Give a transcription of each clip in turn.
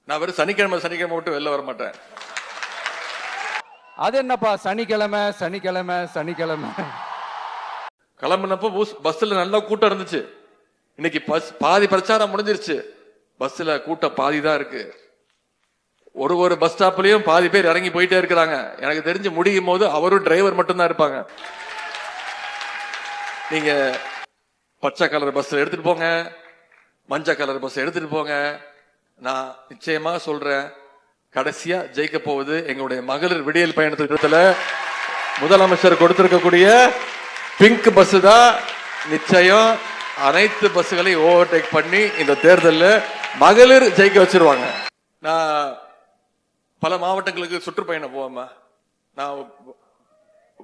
நான் வெறும் சனிக்கிழமை சனிக்கிழமை விட்டு வெளில வர மாட்டேன். அது என்னப்பா சனிக்கிழமை சனிக்கிழமை சனிக்கிழமை? கிளம்புனப்போ பஸ்ல நல்லா கூட்டம் இருந்துச்சு. இன்னைக்கு பாதி பிரச்சாரம் முடிஞ்சிருச்சு. பஸ்ல கூட்டம் பாதி தான் இருக்கு. ஒரு பஸ் ஸ்டாப்லயும் பாதி பேர் இறங்கி போயிட்டே இருக்கிறாங்க. எனக்கு தெரிஞ்சு முடியும் போது அவரும் டிரைவர் மட்டும்தான் இருப்பாங்க. நீங்க பச்சை கலர் பஸ் எடுத்துட்டு போங்க, மஞ்சள் கலர் பஸ் எடுத்துட்டு போங்க. நான் நிச்சயமா சொல்றேன், கடைசியா ஜெயிக்க போவது எங்களுடைய மகளிர் விடியல் பயண திட்டத்துல முதலமைச்சர் கொடுத்திருக்கக்கூடிய பிங்க் பஸ் தான். நிச்சயம் அனைத்து பஸ்களையும் ஓவர்டேக் பண்ணி இந்த தேர்தலில் மகளிர் ஜெயிக்க வச்சிருவாங்க. நான் பல மாவட்டங்களுக்கு சுற்றுப்பயணம் போவேன். நான்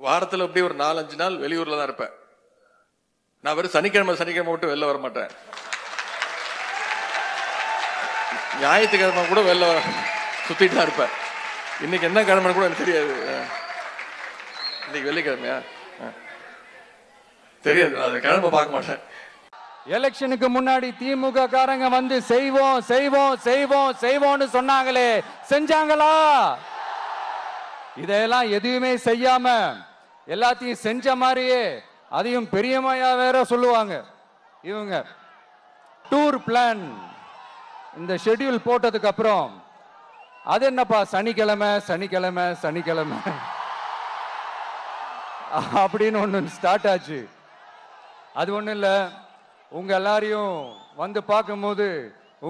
வாரத்தில் அப்படியே ஒரு 4-5 நாள் வெளியூர்ல தான் இருப்பேன். நான் வெறும் சனிக்கிழமை சனிக்கிழமை விட்டு வெளில வர மாட்டேன். ஞாயிற்றுக்கிழமை கூட வெளில சுத்திட்டு தான் இருப்பேன். இன்னைக்கு என்ன கிழமை கூட எனக்கு தெரியாது. இன்னைக்கு வெள்ளிக்கிழமையா தெரியாது. அது கிழமை பார்க்க மாட்டேன். எலெக்ஷனுக்கு முன்னாடி திமுக காரங்க வந்து செய்வோம் செய்வோம் செய்வோம் செய்வோம்னு சொன்னாங்களே, செஞ்சாங்களா? இதெல்லாம் எதுவுமே செய்யாம எல்லாத்தையும் செஞ்ச மாதிரியே அதையும் பெரியமையா வேற சொல்லுவாங்க இவங்க. டூர் பிளான் இந்த ஷெட்யூல் போட்டதுக்கு அப்புறம் அது என்னப்பா சனிக்கிழமை சனிக்கிழமை சனிக்கிழமை அப்படின்னு ஒன்று ஸ்டார்ட் ஆச்சு. அது ஒன்றும் இல்லை, உங்க எல்லாரையும் வந்து பார்க்கும்போது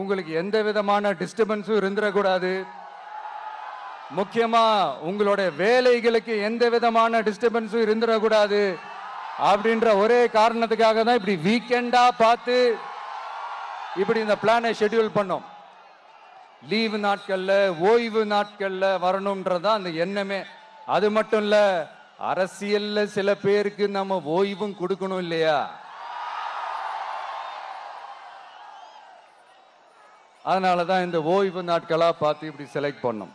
உங்களுக்கு எந்த விதமான டிஸ்டர்பன்ஸும் இருந்துடக்கூடாது. முக்கியமா உங்களுடைய வேலைகளுக்கு எந்த விதமான டிஸ்டர்பன்ஸும் இருந்துடக்கூடாது அப்படின்ற ஒரே காரணத்துக்காக தான் இப்படி வீக்கெண்டா பார்த்து இப்படி இந்த பிளானை ஷெட்யூல் பண்ணோம். லீவு நாட்கள்ல ஓய்வு நாட்கள்ல வரணும்ன்றதான் அந்த எண்ணமே. அது மட்டும் இல்ல, அரசியல்ல சில பேருக்கு நம்ம ஓய்வும் கொடுக்கணும் இல்லையா? அதனாலதான் இந்த ஓய்வு நாட்களா பார்த்து இப்படி செலக்ட் பண்ணோம்.